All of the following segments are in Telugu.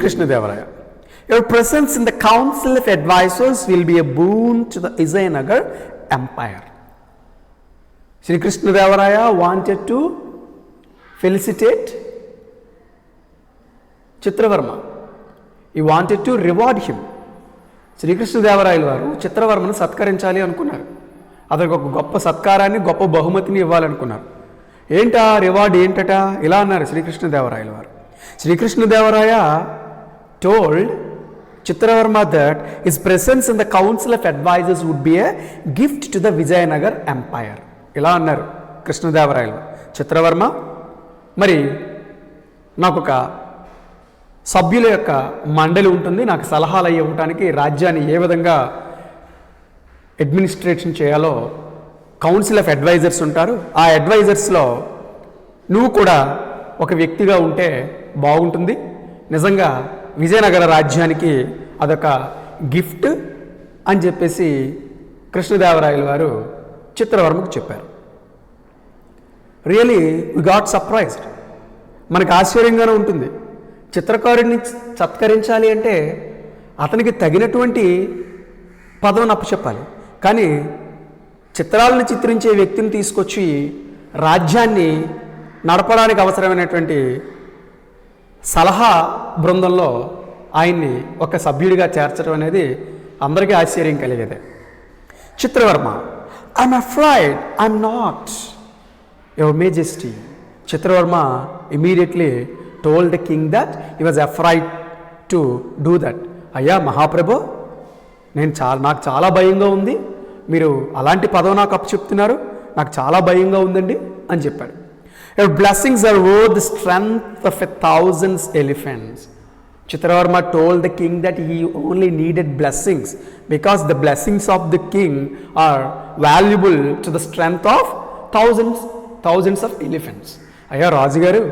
Krishnadevaraya. Your presence in the council of advisors will be a boon to the Vijayanagar empire. Sri Krishnadevaraya wanted to felicitate Chitravarma. He wanted to reward him. Sri Krishnadevarayal varu Chitravarmanu సత్కరించాలి అనుకున్నారు. అతనికి ఒక గొప్ప సత్కారాన్ని గొప్ప బహుమతిని ఇవ్వాలనుకున్నారు. ఏంటా రివార్డ్ ఏంటట? ఇలా అన్నారు శ్రీకృష్ణదేవరాయల వారు. Sri Krishnadevaraya told Chitravarma that his presence in the council of advisors would be a gift to the Vijayanagar empire. ఇలా అన్నారు కృష్ణదేవరాయలు. చిత్రవర్మ మరి నాకు ఒక సభ్యుల యొక్క మండలి ఉంటుంది, నాకు సలహాలు ఇవ్వడానికి రాజ్యాన్ని ఏ విధంగా అడ్మినిస్ట్రేషన్ చేయాలో కౌన్సిల్ ఆఫ్ అడ్వైజర్స్ ఉంటారు. ఆ అడ్వైజర్స్లో నువ్వు కూడా ఒక వ్యక్తిగా ఉంటే బాగుంటుంది. నిజంగా విజయనగర రాజ్యానికి అదొక గిఫ్ట్ అని చెప్పేసి కృష్ణదేవరాయల వారు చిత్రవర్మకు చెప్పారు. Really we got surprised. మనకు ఆశ్చర్యంగానే ఉంటుంది. చిత్రకారుడిని సత్కరించాలి అంటే అతనికి తగినటువంటి పదవిని అప్పచెప్పాలి. కానీ చిత్రాలను చిత్రించే వ్యక్తిని తీసుకొచ్చి రాజ్యాన్ని నడపడానికి అవసరమైనటువంటి సలహా బృందంలో ఆయన్ని ఒక సభ్యుడిగా చేర్చడం అనేది అందరికీ ఆశ్చర్యం కలిగేదే. Chitravarma, I'm afraid, I'm not your majesty. Chitravarma immediately told the king that he was afraid to do that. అయ్యా మహాప్రభు, నాకు చాలా భయంగా ఉంది, మీరు అలాంటి పదవి నాకు అప్పచెప్తున్నారు, నాకు చాలా భయంగా ఉందండి అని చెప్పాడు. Your blessings are worth the strength of 1,000 elephants. Chitravarma told the king that he only needed blessings because the blessings of the king are valuable to the strength of thousands of elephants. అయ్యా రాజుగారు,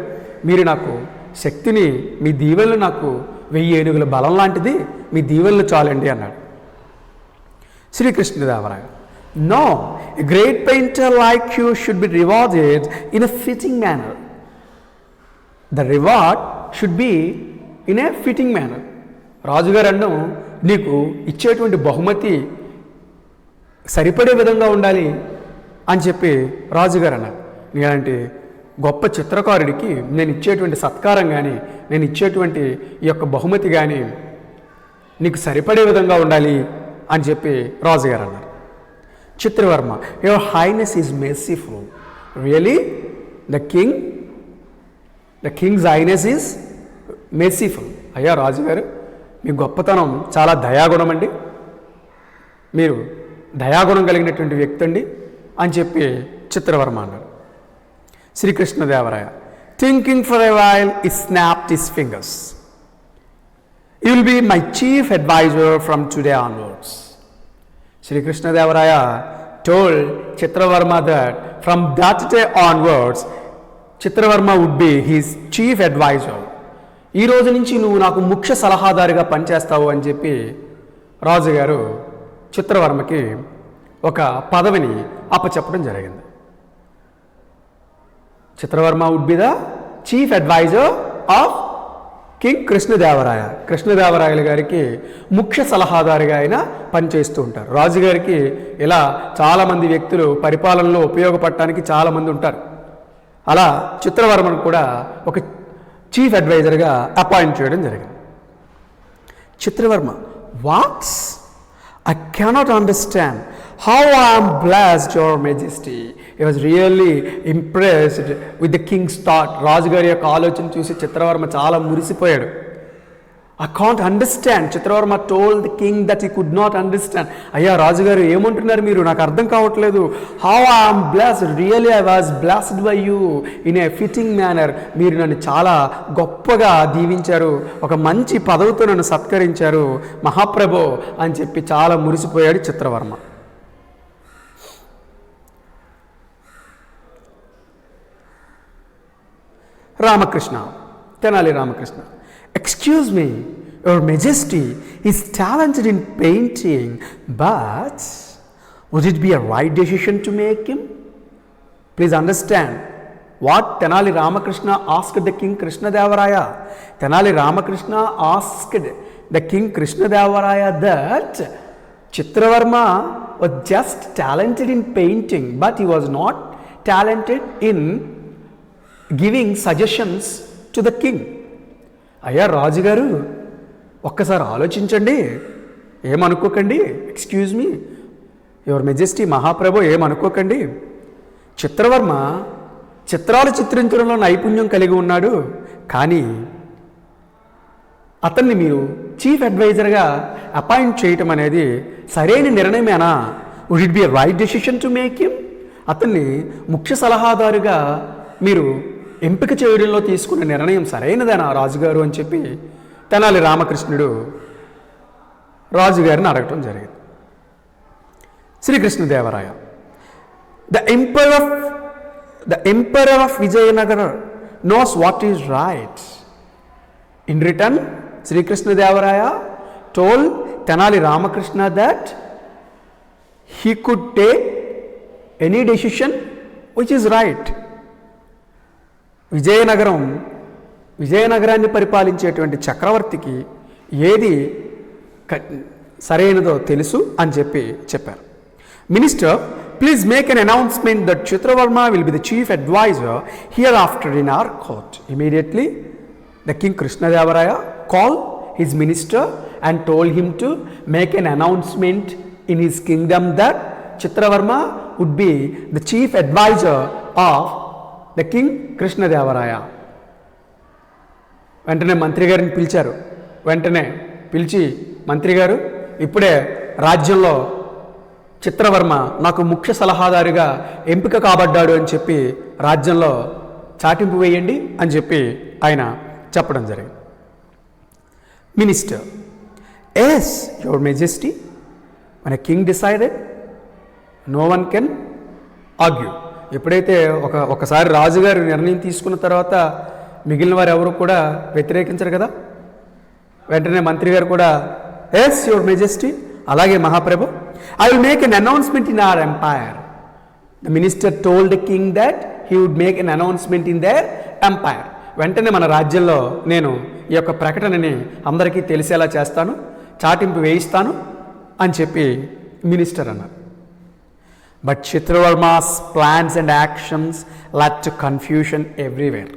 మీరు నాకు శక్తిని, మీ దీవెనలు నాకు 1000 ఏనుగుల బలం లాంటిది, మీ దీవెనలు చాలండి అన్నాడు Sri Krishnadevaraya. No, a great painter like you should be rewarded in a fitting manner. The reward should be in a fitting manner. రాజుగారు అన్నం నీకు ఇచ్చేటువంటి బహుమతి సరిపడే విధంగా ఉండాలి అని చెప్పి రాజుగారు అన్నారు. ఇలాంటి గొప్ప చిత్రకారుడికి నేను ఇచ్చేటువంటి సత్కారం కానీ, నేను ఇచ్చేటువంటి ఈ యొక్క బహుమతి కానీ నీకు సరిపడే విధంగా ఉండాలి అని చెప్పి రాజుగారు అన్నారు. Chitravarma, your highness is merciful. Really? The king's highness is merciful. అయ్యా రాజుగారు, మీ గొప్పతనం చాలా దయాగుణం అండి, మీరు దయాగుణం కలిగినటువంటి వ్యక్తి అండి అని చెప్పి చిత్రవర్మ అన్నాడు. Sri Krishnadevaraya, thinking for a while, he snapped his fingers. You will be my chief advisor from today onwards. Sri Krishnadevaraya told Chitravarma that from that day onwards, Chitravarma would be his chief advisor. ఈ రోజు నుంచి నువ్వు నాకు ముఖ్య సలహాదారుగా పనిచేస్తావు అని చెప్పి రాజుగారు చిత్రవర్మకి ఒక పదవిని అప్పచెప్పడం జరిగింది. Chitravarma would be the chief adviser of king Krishnadevaraya. కృష్ణదేవరాయల గారికి ముఖ్య సలహాదారుగా ఆయన పనిచేస్తూ ఉంటారు. రాజుగారికి ఇలా చాలామంది వ్యక్తులు పరిపాలనలో ఉపయోగపడటానికి చాలామంది ఉంటారు. అలా చిత్రవర్మను కూడా ఒక చీఫ్ అడ్వైజర్గా అపాయింట్ చేయడం జరిగింది. Chitravarma, what's I cannot understand how I am blessed, your majesty. He was really impressed with the king's thought. రాజుగారి యొక్క ఆలోచన చూసి చిత్రవర్మ చాలా మురిసిపోయాడు. I can't understand. Chitra Varma told the king that he could not understand. అయ్యా రాజుగారు ఏమంటున్నారు మీరు, నాకు అర్థం కావట్లేదు. How I am blessed. Really I was blessed by you in a fitting manner. మీరు నన్ను చాలా గొప్పగా దీవించారు, ఒక మంచి పదవితో నన్ను సత్కరించారు మహాప్రభు అని చెప్పి చాలా మురిసిపోయాడు Chitra Varma. Ramakrishna, Tenali Ramakrishna, excuse me, your majesty is talented in painting, but would it be a right decision to make him? Please understand, What Tenali Ramakrishna asked the king Krishnadevaraya? Tenali Ramakrishna asked the king Krishnadevaraya that Chitravarma was just talented in painting, but he was not talented in giving suggestions to the king. అయ్యా రాజుగారు ఒక్కసారి ఆలోచించండి, ఏమనుకోకండి, ఎక్స్క్యూజ్ మీ యువర్ మెజెస్టీ మహాప్రభు ఏమనుకోకండి, చిత్రవర్మ చిత్రాలు చిత్రించడంలో నైపుణ్యం కలిగి ఉన్నాడు, కానీ అతన్ని మీరు చీఫ్ అడ్వైజర్గా అపాయింట్ చేయటం అనేది సరైన నిర్ణయమేనా? Would it be a right decision to make him? అతన్ని ముఖ్య సలహాదారుగా మీరు ఎంపిక చేయడంలో తీసుకున్న నిర్ణయం సరైనదేనా రాజుగారు అని చెప్పి తెనాలి రామకృష్ణుడు రాజుగారిని అడగటం జరిగింది. Sri Krishnadevaraya, the emperor of Vijayanagara knows what is right. In return, Sri Krishnadevaraya told Tenali Ramakrishna that he could take any decision which is right. విజయనగరాన్ని పరిపాలించేటువంటి చక్రవర్తికి ఏది సరైనదో తెలుసు అని చెప్పారు. Minister, please make an announcement that Chitravarma will be the chief adviser hereafter in our court. Immediately the king Krishnadevaraya call his minister and told him to make an announcement in his kingdom that Chitravarma would be the chief adviser of the king Krishnadevaraya. వెంటనే మంత్రి గారిని పిలిచారు. వెంటనే పిలిచి, మంత్రి గారు, ఇప్పుడే రాజ్యంలో చిత్రవర్మ నాకు ముఖ్య సలహాదారుగా ఎంపిక కాబడ్డాడు అని చెప్పి రాజ్యంలో చాటింపు వేయండి అని చెప్పి ఆయన చెప్పడం జరిగింది. మినిస్టర్, ఎస్ యువర్ మెజెస్టీ, మన king decided, no one can argue. ఎప్పుడైతే ఒకసారి రాజుగారు నిర్ణయం తీసుకున్న తర్వాత మిగిలిన వారు ఎవరు కూడా వ్యతిరేకించరు కదా. వెంటనే మంత్రి గారు కూడా ఎస్ యువర్ మెజెస్టీ, అలాగే మహాప్రభు, I will make an announcement in our empire. The minister told the king that he would make an announcement in their empire. వెంటనే మన రాజ్యంలో నేను ఈ యొక్క ప్రకటనని అందరికీ తెలిసేలా చేస్తాను, చాటింపు వేయిస్తాను అని చెప్పి మినిస్టర్ అన్నారు. But Chitravarma's plans and actions led to confusion everywhere.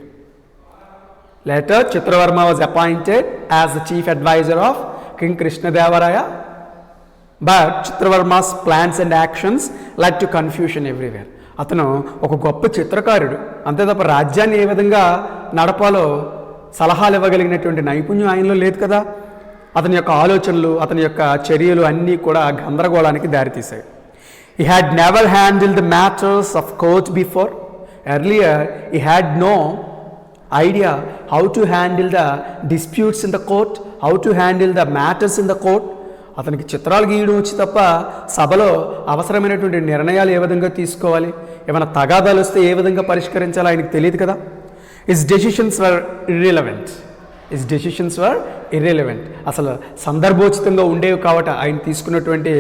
Later, Chitravarma was appointed as the chief advisor of King Krishnadevaraya. But Chitravarma's plans and actions led to confusion everywhere. అతను ఒక గొప్ప చిత్రకారుడు, అంతే తప్ప రాజ్యాన్ని ఏ విధంగా నడపాలో సలహాలు ఇవ్వగలిగినటువంటి నైపుణ్యం ఆయనలో లేదు కదా. అతని యొక్క ఆలోచనలు, అతని యొక్క చర్యలు అన్నీ కూడా గందరగోళానికి దారితీశాయి. He had never handled the matters of court before. Earlier, he had no idea how to handle the disputes in the court, how to handle the matters in the court. అతనికి చిత్రాలు గీయడం వచ్చి తప్ప సభలో అవసరమైనటువంటి నిర్ణయాలు ఏ విధంగా తీసుకోవాలి, ఏమైనా తగాదాలు వస్తే ఏ విధంగా పరిష్కరించాలో ఆయనకు తెలియదు కదా. His decisions were irrelevant. అసలు సందర్భోచితంగా ఉండేవి కాబట్టి ఆయన తీసుకున్నటువంటి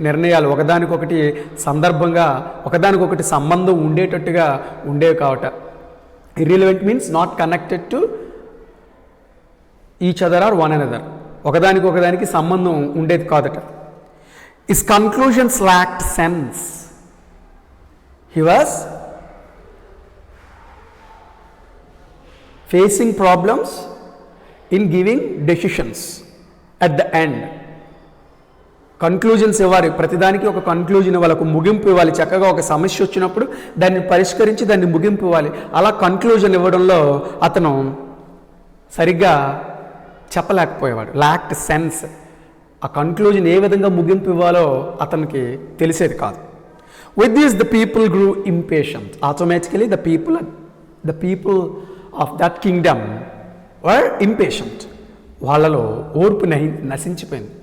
నిర్ణయాలు ఒకదానికొకటి సందర్భంగా, ఒకదానికొకటి సంబంధం ఉండేటట్టుగా ఉండేవి కావట. Irrelevant means not connected to each other or one another. ఒకదానికి సంబంధం ఉండేది కాదట. His conclusions lacked sense. He was facing problems in giving decisions at the end. Conclusions ఇవ్వాలి, ప్రతిదానికి ఒక కన్క్లూజన్ ఇవ్వాలి, ఒక ముగింపు ఇవ్వాలి. చక్కగా ఒక సమస్య వచ్చినప్పుడు దాన్ని పరిష్కరించి దాన్ని ముగింపు ఇవ్వాలి. అలా కన్క్లూజన్ ఇవ్వడంలో అతను సరిగ్గా చెప్పలేకపోయేవాడు. Lacked sense. ఆ కన్క్లూజన్ ఏ విధంగా ముగింపు ఇవ్వాలో అతనికి తెలిసేది కాదు. With this the people grew impatient. Automatically the people of that kingdom were impatient. వాళ్ళలో ఓర్పు నశించిపోయింది.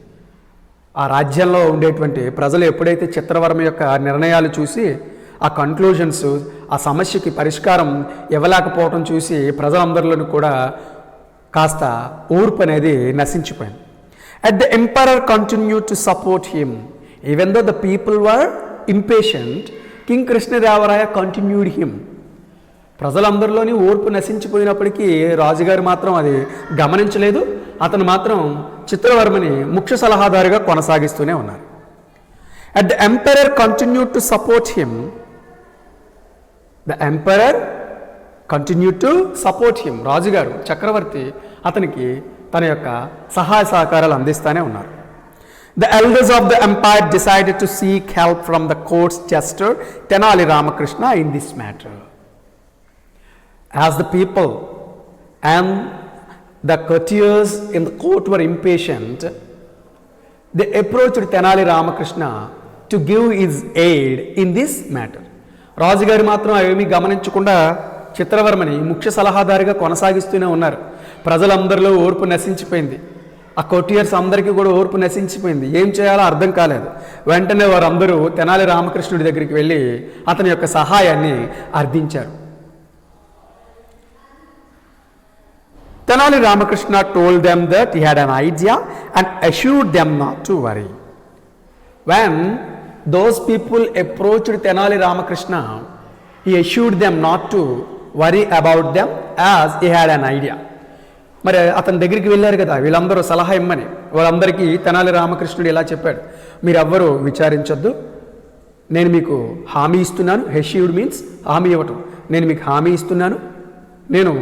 ఆ రాజ్యంలో ఉండేటువంటి ప్రజలు ఎప్పుడైతే చిత్రవర్మ యొక్క నిర్ణయాలు చూసి ఆ కన్క్లూజన్స్, ఆ సమస్యకి పరిష్కారం ఇవ్వలేకపోవడం చూసి ప్రజలందరిలోనూ కూడా కాస్త ఓర్పు అనేది నశించిపోయింది. At the emperor continue to support him even though the people were impatient. King Krishnadevaraya continued him. ప్రజలందరిలోని ఓర్పు నశించిపోయినప్పటికీ రాజుగారు మాత్రం అది గమనించలేదు. అతను మాత్రం చిత్రవర్మని ముఖ్య సలహాదారుగా కొనసాగిస్తూనే ఉన్నారు. At the emperor continued to support him. The emperor continued to support him. రాజుగారు, చక్రవర్తి అతనికి తన యొక్క సహాయ సహకారాలు అందిస్తూనే ఉన్నారు. The elders of the empire decided to seek help from the court's jester Tenali Ramakrishna in this matter. As the people and the courtiers in the court were impatient, they approached Tenali Ramakrishna to give his aid in this matter. రాజుగారు మాత్రం ఏమీ గమనించకుండా చిత్రవర్మని ముఖ్య సలహాదారుగా కొనసాగిస్తూనే ఉన్నారు. ప్రజలందరిలో ఓర్పు నశించిపోయింది. ఆ కోటియర్స్ అందరికీ కూడా ఓర్పు నశించిపోయింది. ఏం చేయాలో అర్థం కాలేదు. వెంటనే వారందరూ తెనాలి రామకృష్ణుడి దగ్గరికి వెళ్ళి అతని యొక్క సహాయాన్ని అర్థించారు. Tenali Ramakrishna told them that he had an idea and assured them not to worry. When those people approached Tenali Ramakrishna, he assured them not to worry about them as he had an idea. మరి అతని దగ్గరికి వెళ్ళారు కదా వీళ్ళందరూ సలహా ఇమ్మని. వాళ్ళందరికీ తెనాలి రామకృష్ణుడు ఇలా చెప్పాడు, మీరెవ్వరూ విచారించొద్దు, నేను మీకు హామీ ఇస్తున్నాను. హెష్యూడ్ మీన్స్ హామీ ఇవ్వటం. నేను మీకు హామీ ఇస్తున్నాను, నేను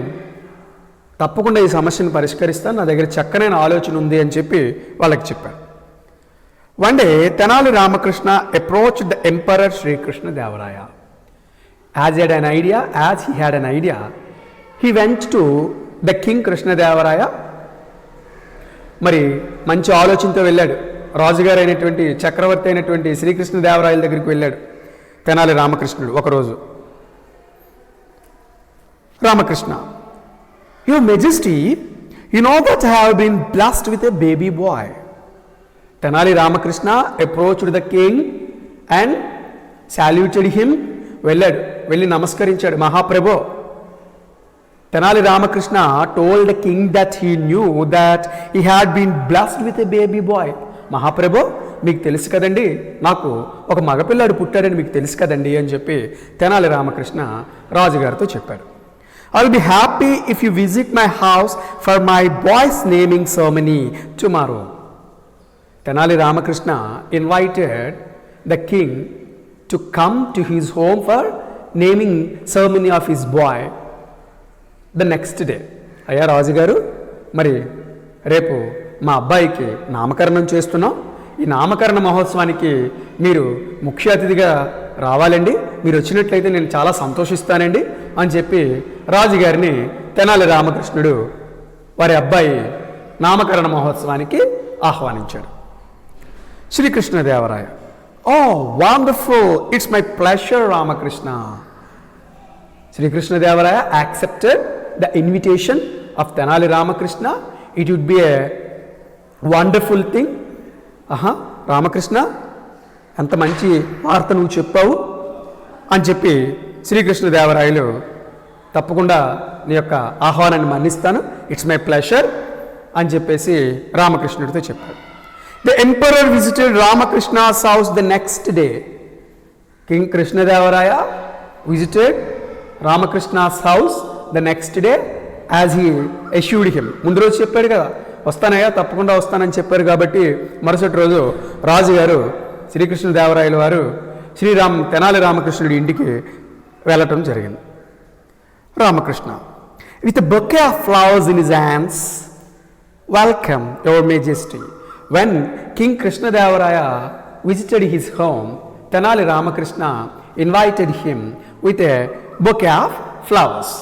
తప్పకుండా ఈ సమస్యను పరిష్కరిస్తాను, నా దగ్గర చక్కనైన ఆలోచన ఉంది అని చెప్పి వాళ్ళకి చెప్పాడు. One day Tenali Ramakrishna approached the emperor Srikrishna Devaraya. As he had an idea, he went to the king Krishnadevaraya. మరి మంచి ఆలోచనతో వెళ్ళాడు. రాజుగారు అయినటువంటి చక్రవర్తి అయినటువంటి శ్రీకృష్ణదేవరాయల దగ్గరికి వెళ్ళాడు తెనాలి రామకృష్ణుడు ఒకరోజు. Ramakrishna, your majesty, you know that I have been blessed with a baby boy. Tenali Ramakrishna approached the king and saluted him. వెళ్ళాడు, వెళ్ళి నమస్కరించాడు. మహాప్రభో, Tenali Ramakrishna told the king that he knew that he had been blessed with a baby boy. మహాప్రభు, మీకు తెలుసు కదండి, నాకు ఒక మగపిల్లాడు పుట్టాడని మీకు తెలుసు కదండి అని చెప్పి తెనాలి రామకృష్ణ రాజుగారితో చెప్పాడు. I will be happy if you visit my house for my boy's naming ceremony tomorrow. Tenali Ramakrishna invited the king to come to his home for naming ceremony of his boy the next day. అయ్యా రాజుగారు, మరి రేపు మా అబ్బాయికి నామకరణం చేస్తున్నాం, ఈ నామకరణ మహోత్సవానికి మీరు ముఖ్య అతిథిగా రావాలండి, మీరు వచ్చినట్లయితే నేను చాలా సంతోషిస్తానండి అని చెప్పి రాజుగారిని తెనాలి రామకృష్ణుడు వారి అబ్బాయి నామకరణ మహోత్సవానికి ఆహ్వానించాడు. Srikrishnadevaraya, oh wonderful, it's my pleasure Ramakrishna. Srikrishnadevaraya accepted the invitation of Tenali Ramakrishna. It would be a wonderful thing. Ramakrishna, అంత మంచి వార్త నువ్వు చెప్పావు అని చెప్పి శ్రీకృష్ణదేవరాయలు తప్పకుండా నీ యొక్క ఆహ్వానాన్ని మన్నిస్తాను, ఇట్స్ మై ప్లెజర్ అని చెప్పేసి రామకృష్ణుడితో చెప్పాడు. The emperor visited Ramakrishna's house the next day. King Krishnadevaraya visited Ramakrishna's house the next day as he assured him. ముందు రోజు చెప్పాడు కదా, వస్తానయ్యా తప్పకుండా వస్తానని చెప్పారు కాబట్టి మరుసటి రోజు రాజుగారు శ్రీకృష్ణదేవరాయల వారు తెనాలి రామకృష్ణుడి ఇంటికి వెళ్ళటం జరిగింది. Ramakrishna, with a bouquet of flowers in his hands, welcome your majesty. When king Krishnadevaraya visited his home, Tenali Ramakrishna invited him with a bouquet of flowers.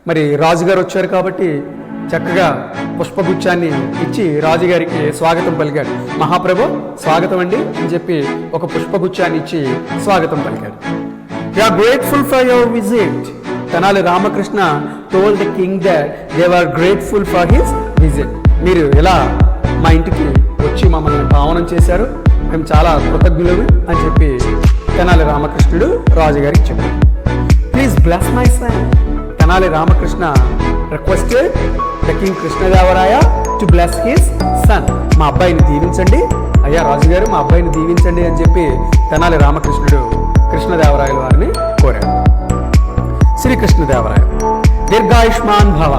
మరి రాజుగారు వచ్చారు కాబట్టి చక్కగా పుష్పగుచ్చాన్ని ఇచ్చి రాజుగారికి స్వాగతం పలికాడు. మహాప్రభు స్వాగతం అండి అని చెప్పి ఒక పుష్పగుచ్చాన్ని ఇచ్చి స్వాగతం పలికాడు. You are grateful for your visit. Tenali Ramakrishna told the king that they are grateful for his visit. మీరు ఎలా మా ఇంటికి వచ్చి మమ్మల్ని పావనం చేశారు, మేము చాలా కృతజ్ఞులు అని చెప్పి తెనాలి రామకృష్ణుడు రాజుగారికి చెప్పాడు. Please bless my son. Tenali Ramakrishna requested the king Krishnadevaraya to bless his son. మా అబ్బాయిని దీవించండి అయ్యా రాజుగారు, మా అబ్బాయిని దీవించండి అని చెప్పి తెనాలి రామకృష్ణుడు కృష్ణదేవరాయల వారిని కోరాడు. శ్రీకృష్ణదేవరాయ దీర్ఘాయుష్మాన్ భవ,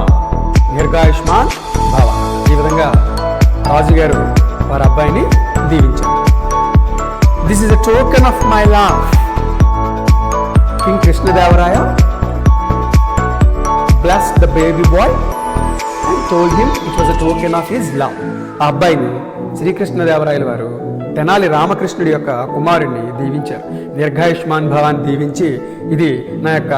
దీర్ఘాయుష్మాన్ భవ. ఈ విధంగా రాజుగారు వారి అబ్బాయిని దీవించారు. This is a token of my love. King Krishnadevaraya blessed the baby boy and told him it was a token of his love. ఆ అబ్బాయిని శ్రీకృష్ణదేవరాయల వారు తెనాలి రామకృష్ణుడి యొక్క కుమారుడిని దీవించారు. దీర్ఘాయుష్మాన్ భవాన్ని దీవించి, ఇది నా యొక్క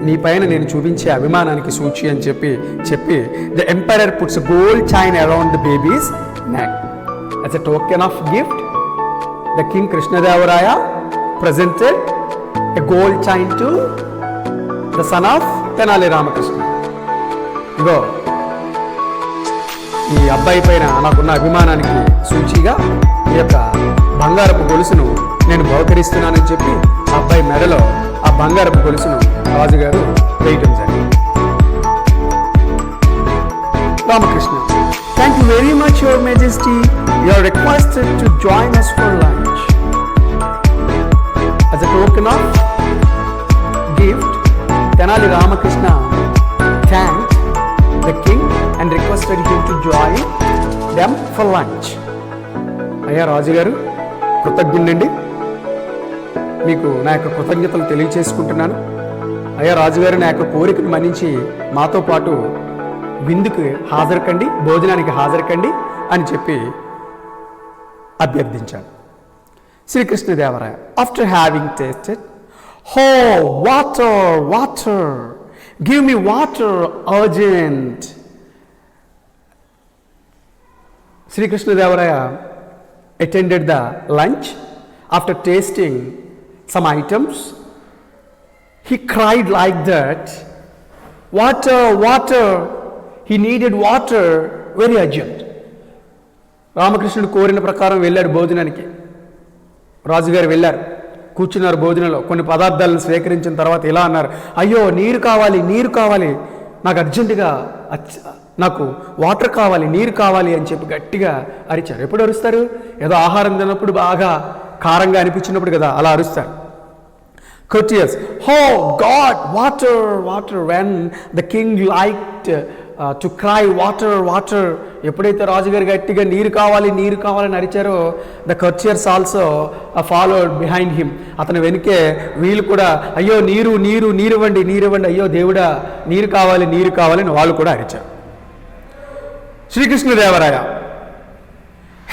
నీ పైన నేను చూపించే అభిమానానికి సూచి అని చెప్పి the emperor puts gold chain around the baby's neck as a token of gift. The king Krishnadevaraya presented a gold chain to the son of Tenali Ramakrishna. ఇగో ఈ అబ్బాయి పైన నాకున్న అభిమానానికి సూచిగా ఈ యొక్క బంగారపు గొలుసును నేను బహుకరిస్తున్నానని చెప్పి ఆ అబ్బాయి మెడలో ఆ బంగారపు గొలుసును రాజుగారు వేయటం జరిగింది. Ramakrishna, thank you very much your majesty. You are requested to join us for lunch. As a token of gift, Tenali Ramakrishna thanked the king and requested him to join them for lunch. అయ్యా రాజుగారు, కృతజ్ఞుడండి, మీకు నా యొక్క కృతజ్ఞతలు తెలియచేసుకుంటున్నాను. అయ్యా రాజుగారు, నా యొక్క కోరికను మన్నించి మాతో పాటు విందుకు హాజరుకండి, భోజనానికి హాజరుకండి అని చెప్పి అభ్యర్థించాడు. Srikrishnadevaraya, after having tasted, oh water, water, give me water urgent. Sri Krishnadevaraya attended the lunch. After tasting some items, he cried like that, water, water. He needed water very urgent. రామకృష్ణుడు కోరిన ప్రకారం వెళ్ళాడు భోజనానికి. రాజుగారు వెళ్ళారు, కూర్చున్నారు భోజనంలో. కొన్ని పదార్థాలను స్వీకరించిన తర్వాత ఇలా అన్నారు, అయ్యో నీరు కావాలి, నీరు కావాలి, నాకు అర్జెంటుగా నాకు వాటర్ కావాలి, నీరు కావాలి అని చెప్పి గట్టిగా అరిచారు. ఎప్పుడు అరుస్తారు? ఏదో ఆహారం తిన్నప్పుడు బాగా కారంగా అనిపించినప్పుడు కదా అలా అరుస్తారు. courteous, oh God, water, water. When the king liked to cry water, water, ఎప్పుడైతే రాజుగారు గట్టిగా నీరు కావాలి, నీరు కావాలని అరిచారో, the courtiers also followed behind him. అతని వెనుకే వీళ్ళు కూడా అయ్యో నీరు, నీరు, నీరివ్వండి, నీరివ్వండి, అయ్యో దేవుడా నీరు కావాలి, నీరు కావాలని వాళ్ళు కూడా అరిచారు. Srikrishnadevaraya,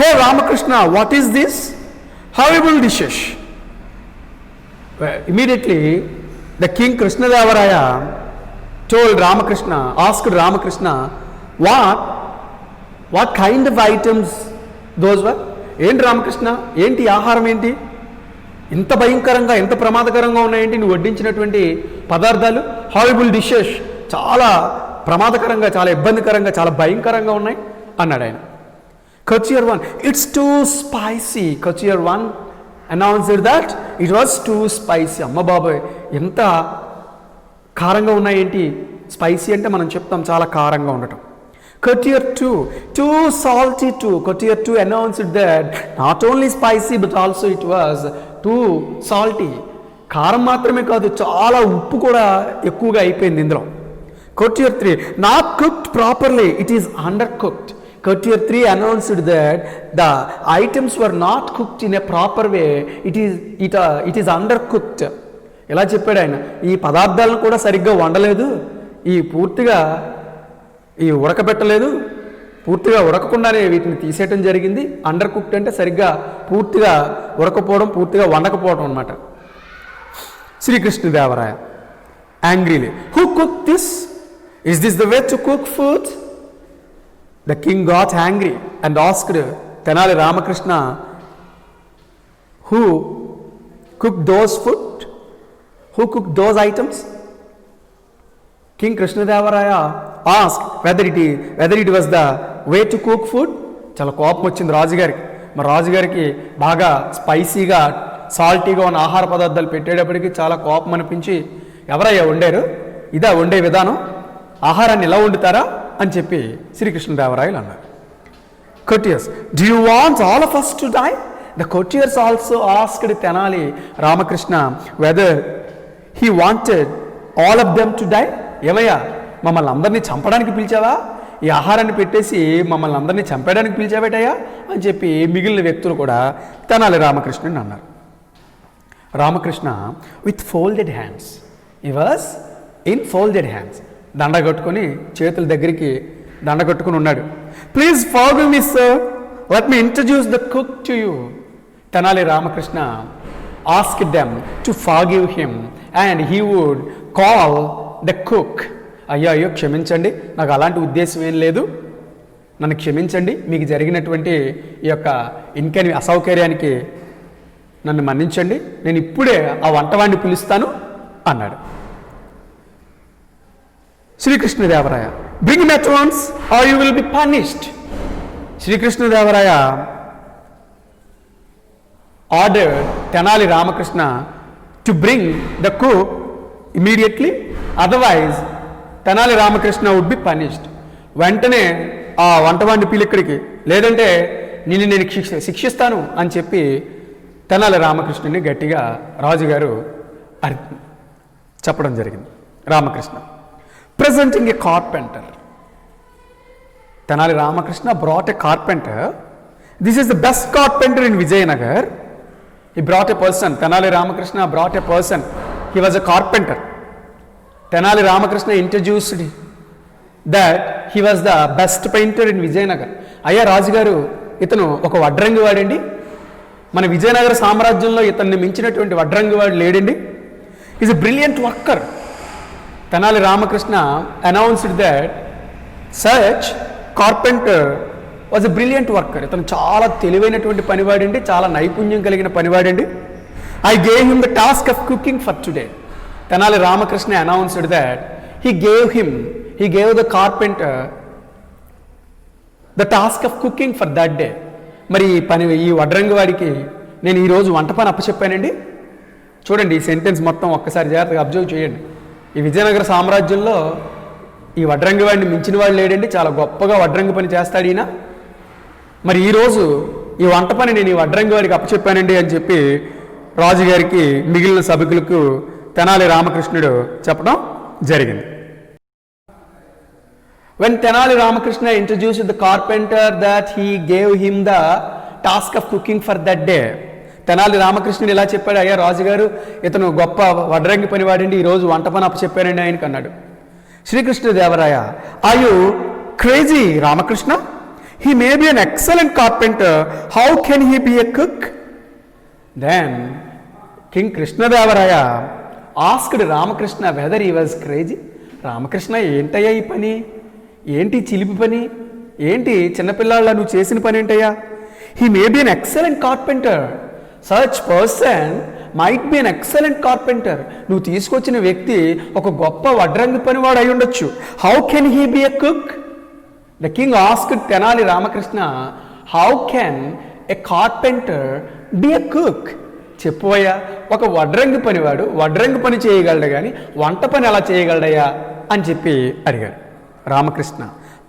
hey Ramakrishna, what is this horrible dishes? Immediately the king Krishnadevaraya told Ramakrishna, asked Ramakrishna, what kind of items those were? ఏంటి రామకృష్ణ, ఏంటి ఆహారం, ఏంటి ఇంత భయంకరంగా, ఎంత ప్రమాదకరంగా ఉన్నాయేంటి నువ్వు వడ్డించినటువంటి పదార్థాలు? హారిబుల్ డిషెస్, చాలా ప్రమాదకరంగా, చాలా ఇబ్బందికరంగా, చాలా భయంకరంగా ఉన్నాయి అన్నాడు ఆయన. courtier 1, it's too spicy. courtier 1 announced that it was too spicy. అమ్మ బాబాయ్, ఎంత కారంగా ఉన్నాయేంటి? స్పైసీ అంటే మనం చెప్తాం చాలా కారంగా ఉండటం. courtier 2, too salty too. courtier 2 announced that not only spicy but also it was too salty. కారం మాత్రమే కాదు, చాలా ఉప్పు కూడా ఎక్కువగా అయిపోయింది ఇందులో. courtier 3, not cooked properly, it is undercooked. courtier 3 announced that the items were not cooked in a proper way, it is undercooked. ఎలా చెప్పాడు ఆయన, ఈ పదార్థాలను కూడా సరిగ్గా వండలేదు, పూర్తిగా ఉడకబెట్టలేదు, పూర్తిగా ఉడకకుండానే వీటిని తీసేయటం జరిగింది. అండర్ కుక్డ్ అంటే సరిగ్గా పూర్తిగా ఉడకపోవడం, పూర్తిగా వండకపోవడం అన్నమాట. Sri Krishnadevaraya angrily, who cooked this? Is this the way to cook food? The king got angry and asked Tenali Ramakrishna, who cooked those food? Who cooked those items? King Krishnadevaraya asked whether it was the way to cook food. చాలా కోపం వచ్చింది రాజుగారికి. మరి రాజుగారికి బాగా స్పైసీగా, సాల్టీగా ఉన్న ఆహార పదార్థాలు పెట్టేటప్పటికి చాలా కోపం అనిపించి, ఎవరయ్యా వండారు, ఇదా వండే విధానం, ఆహారాన్ని ఎలా వండుతారా అని చెప్పి శ్రీకృష్ణదేవరాయలు అన్నారు. courtiers, do you want all of us to die? The courtiers also asked Tenali Ramakrishna whether he wanted all of them to die? ఏమయ్యా, మమ్మల్ని అందరినీ చంపడానికి పిలిచావా? ఈ ఆహారాన్ని పెట్టేసి మమ్మల్ని అందరినీ చంపేయడానికి పిలిచావేటయ్యా అని చెప్పి మిగిలిన వ్యక్తులు కూడా తెనాలి రామకృష్ణుని అన్నారు. Ramakrishna with folded hands, he was in folded hands, దండ కట్టుకొని చేతుల దగ్గరికి దండ కట్టుకుని ఉన్నాడు. Please forgive me sir, let me introduce the cook to you. Tenali Ramakrishna asked them to forgive him and he would call the cook. అయ్యో అయ్యో క్షమించండి, నాకు అలాంటి ఉద్దేశం ఏం లేదు, నన్ను క్షమించండి, మీకు జరిగినటువంటి ఈ యొక్క అసౌకర్యానికి నన్ను మన్నించండి, నేను ఇప్పుడే ఆ వంటవాడిని పిలుస్తాను అన్నాడు. Srikrishnadevaraya, bring him at once or you will be punished. Srikrishnadevaraya order Tenali Ramakrishna to bring the cook immediately, otherwise Tenali Ramakrishna would be punished. వెంటనే ఆ వంటవాడిని పిలి ఇక్కడికి, లేదంటే నేను శిక్షిస్తాను అని చెప్పి తెనాలి రామకృష్ణుని గట్టిగా రాజుగారు చెప్పడం జరిగింది. Ramakrishna presenting A carpenter. Tenali Ramakrishna brought A carpenter. This is the best carpenter in Vijayanagar. He brought a person. Tenali Ramakrishna brought a person. He was a carpenter. Tenali Ramakrishna introduced that he was the best painter in Vijayanagar. అయ్యా రాజుగారు, ఇతను ఒక వడ్రంగి వాడండి, మన విజయనగర సామ్రాజ్యంలో ఇతన్ని మించినటువంటి వడ్రంగి వాడు లేడండి. Is a brilliant worker. Tenali Ramakrishna announced that such carpenter was a brilliant worker. ఇతను చాలా తెలివైనటువంటి పనివాడండి, చాలా నైపుణ్యం కలిగిన పనివాడండి. I gave him the task of cooking for today. Tenali Ramakrishna announced that he gave the carpenter the task of cooking for that day. మరి ఈ వడ్రంగి వాడికి నేను ఈరోజు వంట పని అప్పచెప్పానండి. చూడండి ఈ సెంటెన్స్ మొత్తం ఒక్కసారి జాగ్రత్తగా అబ్జర్వ్ చేయండి. ఈ విజయనగర సామ్రాజ్యంలో ఈ వడ్రంగి వాడిని మించిన వాడు లేడండి, చాలా గొప్పగా వడ్రంగి పని చేస్తాడు ఈయన. మరి ఈరోజు ఈ వంట పని నేను ఈ వడ్రంగి వాడికి అప్పచెప్పానండి అని చెప్పి రాజుగారికి మిగిలిన సభకులకు తెనాలి రామకృష్ణుడు చెప్పడం జరిగింది. When Tenali Ramakrishna introduced the carpenter that he gave him the task of cooking for that day. Tenali రామకృష్ణుడు ఇలా చెప్పాడు, అయ్యా రాజుగారు, ఇతను గొప్ప వడ్రంగి పనివాడండి, ఈరోజు వంట పని అప్పచెప్పానండి ఆయనకు అన్నాడు. Srikrishnadevaraya, are you crazy Ramakrishna? He may be an excellent carpenter. How can he be a cook? Then King Krishnadevaraya asked Ramakrishna whether he was crazy. Ramakrishna, ఏంటయ్యా ఈ పని, ఏంటి చిలిపి పని, ఏంటి చిన్నపిల్లాళ్ళ నువ్వు చేసిన పని ఏంటయ్యా? He may be an excellent carpenter. Such person might be an excellent carpenter. నువ్వు తీసుకొచ్చిన వ్యక్తి ఒక గొప్ప వడ్రంగి పనివాడు అయి ఉండొచ్చు. How can he be a cook? The king asked Tenali Ramakrishna, how can a carpenter be a cook? చెప్పువయ్యా, ఒక వడ్రంగి పనివాడు వడ్రంగి పని చేయగలడు కానీ వంట పని ఎలా చేయగలడయ్యా అని చెప్పి అడిగాడు. Ramakrishna,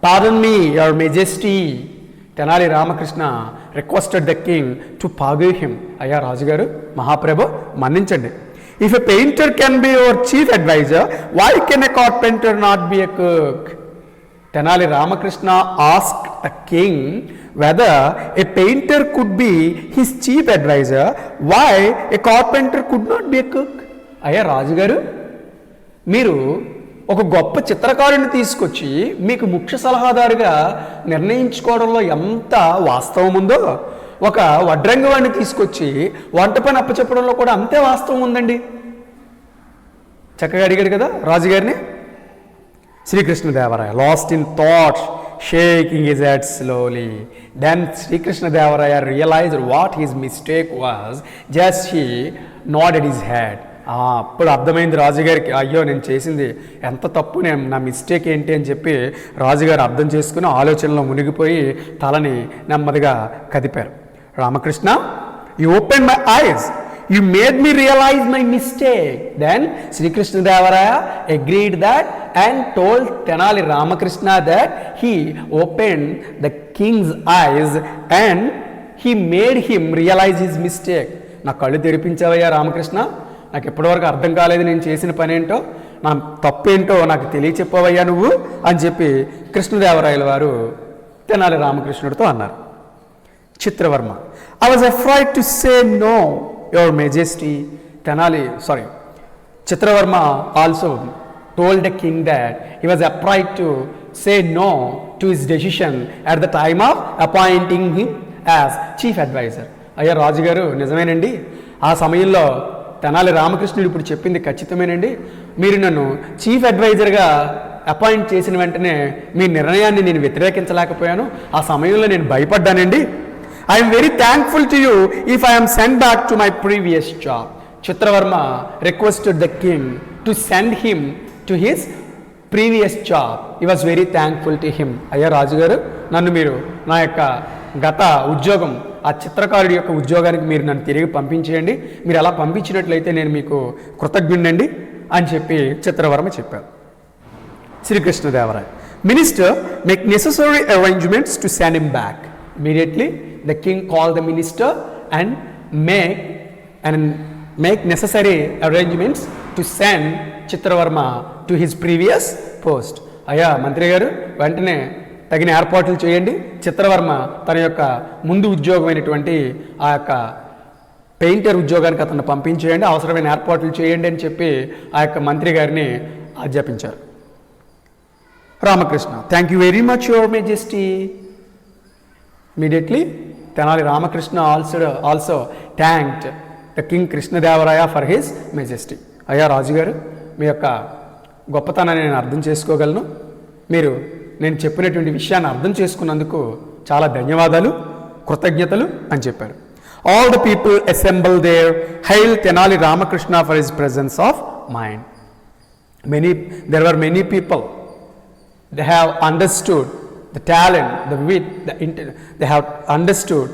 pardon me your majesty. Tenali Ramakrishna requested the king to forgive him. అయ్యా రాజుగారు, మహాప్రభు మన్నించండి. If a painter can be your chief adviser, why can a carpenter not be a cook? Tenali Ramakrishna asked the king whether a painter could be his chief advisor, why a carpenter could not be a cook? అయ్యా రాజుగారు, మీరు ఒక గొప్ప చిత్రకారుని తీసుకొచ్చి మీకు ముఖ్య సలహాదారుగా నిర్ణయించుకోవడంలో ఎంత వాస్తవం ఉందో, ఒక వడ్రంగి వాడిని తీసుకొచ్చి వంట పని అప్పచెప్పడంలో కూడా అంతే వాస్తవం ఉందండి. చక్కగా అడిగాడు కదా రాజుగారిని. Srikrishnadevaraya, lost in thoughts, shaking his head slowly. Then Srikrishnadevaraya realized what his mistake was. Just he nodded his head. అప్పుడు అర్థమైంది రాజుగారికి, అయ్యో నేను చేసింది ఎంత తప్పు, నా మిస్టేక్ ఏంటి అని చెప్పి రాజుగారు అర్థం చేసుకుని ఆలోచనలో మునిగిపోయి తలని నెమ్మదిగా కదిపారు. Ramakrishna, you open my eyes, you made me realize my mistake. Then Sri Krishnadevaraya agreed that and told Tenali Ramakrishna that he opened the king's eyes and he made him realize his mistake. నా కళ్ళు తెరిపించావయ్యా రామకృష్ణ, నాకు ఎప్పటివరకు అర్థం కాలేదు నేను చేసిన పని ఏంటో, నా తప్పేంటో నాకు తెలియచెప్పవయ్యా నువ్వు అని చెప్పి కృష్ణదేవరాయల వారు తెనాలి రామకృష్ణుడితో అన్నారు. Chitravarma, I was afraid to say no your majesty. Chitravarma also told the king that he was afraid to say no to his decision at the time of appointing him as chief advisor. అయ్యా రాజుగారు, నిజమేనండి, ఆ సమయంలో తెనాలి రామకృష్ణుడు ఇప్పుడు చెప్పింది ఖచ్చితమేనండి. మీరు నన్ను చీఫ్ అడ్వైజర్గా అపాయింట్ చేసిన వెంటనే మీ నిర్ణయాన్ని నేను వ్యతిరేకించలేకపోయాను. ఆ సమయంలో నేను భయపడ్డానండి. I'm very thankful to you if I'm send back to my previous job. Chitravarma requested the king to send him to his previous job. He was very thankful to him. అయ్యా రాజుగారు, నన్ను మీరు నా యొక్క గత ఉద్యోగం, ఆ చిత్రకారుడి యొక్క ఉద్యోగానికి మీరు నన్ను తిరిగి పంపించేయండి. మీరు అలా పంపించినట్లయితే నేను మీకు కృతజ్ఞుడండి అని చెప్పి చిత్రవర్మ చెప్పారు. Sri Krishnadevaraya, minister make necessary arrangements to send him back. Immediately the king call the minister and make necessary arrangements to send Chitra Varma to his previous post. అయ్యా మంత్రి గారు, వెంటనే తగిన ఏర్పాట్లు చేయండి. చిత్రవర్మ తన యొక్క ముందు ఉద్యోగమైనటువంటి ఆ యొక్క పెయింటర్ ఉద్యోగానికి అతను పంపించేయండి, అవసరమైన ఏర్పాట్లు చేయండి అని చెప్పి ఆ యొక్క మంత్రి గారిని ఆజ్ఞాపించారు. Ramakrishna, thank you very much your majesty. Immediately Tenali Ramakrishna also thanked the king Krishnadevaraya for his majesty. అయ్యా రాజుగారు, మీ యొక్క గొప్పతనాన్ని నేను అర్థం చేసుకోగలను. మీరు నేను చెప్పినటువంటి విషయాన్ని అర్థం చేసుకున్నందుకు చాలా ధన్యవాదాలు, కృతజ్ఞతలు అని చెప్పారు. All the people assemble there hail Tenali Ramakrishna for his presence of mind. There were many people. They have understood the talent, the wit, they have understood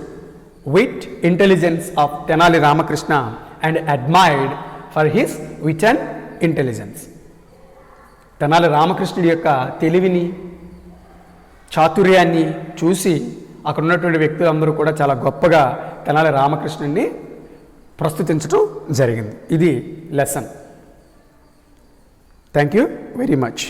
wit, intelligence of Tenali Ramakrishna and admired for his wit and intelligence. Tenali రామకృష్ణుడి యొక్క తెలివిని, చాతుర్యాన్ని చూసి అక్కడ ఉన్నటువంటి వ్యక్తులందరూ కూడా చాలా గొప్పగా తెనాలి రామకృష్ణుడిని ప్రస్తుతించడం జరిగింది. ఇది lesson. Thank you very much.